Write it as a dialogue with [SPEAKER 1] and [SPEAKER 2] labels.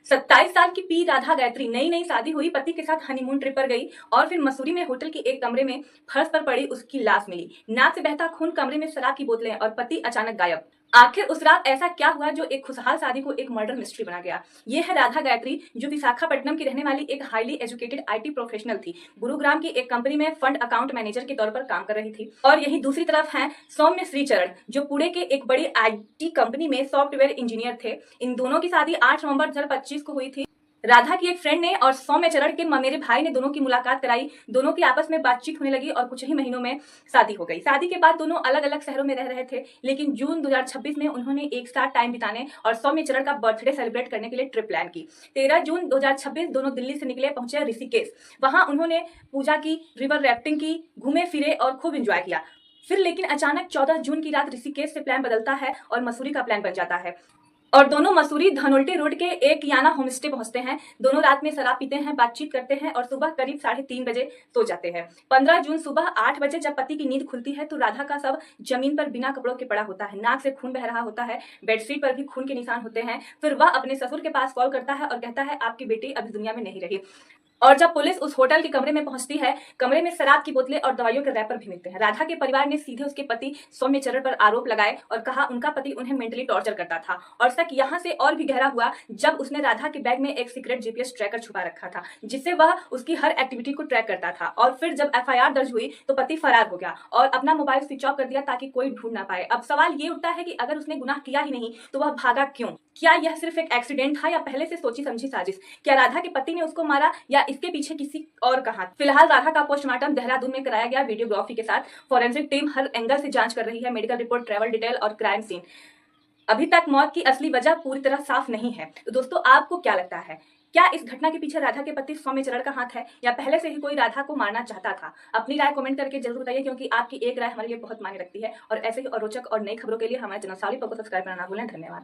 [SPEAKER 1] 27 साल की पी राधा गायत्री नई नई शादी हुई, पति के साथ हनीमून ट्रिप पर गई और फिर मसूरी में होटल के एक कमरे में फर्श पर पड़ी उसकी लाश मिली। नाक से बहता खून, कमरे में शराब की बोतलें और पति अचानक गायब। आखिर उस रात ऐसा क्या हुआ जो एक खुशहाल शादी को एक मर्डर मिस्ट्री बना गया। ये है राधा गायत्री, जो विशाखापट्टनम की रहने वाली एक हाईली एजुकेटेड आईटी प्रोफेशनल थी। गुरुग्राम की एक कंपनी में फंड अकाउंट मैनेजर के तौर पर काम कर रही थी। और यही दूसरी तरफ है सौम्य श्रीचरण, जो पुणे के एक बड़ी आईटी कंपनी में सॉफ्टवेयर इंजीनियर थे। इन दोनों की शादी 8 नवंबर 2025 को हुई थी। राधा की एक फ्रेंड ने और सौम्य चरण के ममेरे भाई ने दोनों की मुलाकात कराई। दोनों की आपस में बातचीत होने लगी और कुछ ही महीनों में शादी हो गई। शादी के बाद दोनों अलग अलग शहरों में रह रहे थे, लेकिन जून 2026 में उन्होंने एक साथ टाइम बिताने और सौम्य चरण का बर्थडे सेलिब्रेट करने के लिए ट्रिप प्लान की। 13 जून 2026 दोनों दिल्ली से निकले, पहुंचे ऋषिकेश। वहां उन्होंने पूजा की, रिवर राफ्टिंग की, घूमे फिरे और खूब इंजॉय किया। फिर लेकिन अचानक 14 जून की रात ऋषिकेश से प्लान बदलता है और मसूरी का प्लान बन जाता है और दोनों मसूरी धनोल्टी रोड के एक याना होमस्टे पहुंचते हैं। दोनों रात में शराब पीते हैं, बातचीत करते हैं और सुबह करीब 3:30 बजे सो जाते हैं। 15 जून सुबह 8 बजे जब पति की नींद खुलती है तो राधा का शव जमीन पर बिना कपड़ों के पड़ा होता है। नाक से खून बह रहा होता है, बेडशीट पर भी खून के निशान होते हैं। फिर वह अपने ससुर के पास कॉल करता है और कहता है, आपकी बेटी अभी दुनिया में नहीं रही। और जब पुलिस उस होटल के कमरे में पहुंचती है, कमरे में शराब की बोतलें और दवाइयों के रैपर भी मिलते हैं। राधा के परिवार ने सीधे उसके पति सौम्य चरण पर आरोप लगाए और कहा उनका पति उन्हें मेंटली टॉर्चर करता था। और शक यहाँ से और भी गहरा हुआ जब उसने राधा के बैग में एक सीक्रेट जीपीएस ट्रैकर छुपा रखा था, जिससे वह उसकी हर एक्टिविटी को ट्रैक करता था। और फिर जब एफआईआर दर्ज हुई तो पति फरार हो गया और अपना मोबाइल स्विच ऑफ कर दिया ताकि कोई ढूंढ ना पाए। अब सवाल ये उठता है कि अगर उसने गुनाह किया ही नहीं तो वह भागा क्यों? क्या यह सिर्फ एक एक्सीडेंट था या पहले से सोची समझी साजिश? क्या राधा के पति ने उसको मारा या इसके पीछे किसी और का हाथ? फिलहाल राधा का पोस्टमार्टम देहरादून में कराया गया वीडियोग्राफी के साथ। फॉरेंसिक टीम हर एंगल से जांच कर रही है, मेडिकल रिपोर्ट, ट्रैवल डिटेल और क्राइम सीन। अभी तक मौत की असली वजह पूरी तरह साफ नहीं है। तो दोस्तों, आपको क्या लगता है? क्या इस घटना के पीछे राधा के पति सौम्य चरण का हाथ है या पहले से ही कोई राधा को मारना चाहता था? अपनी राय कमेंट करके जरूर बताइए, क्योंकि आपकी एक राय हमारे लिए बहुत मायने रखती है। और ऐसे ही और रोचक और नई खबरों के लिए हमारे चैनल साली को सब्सक्राइब करना ना भूलें। धन्यवाद।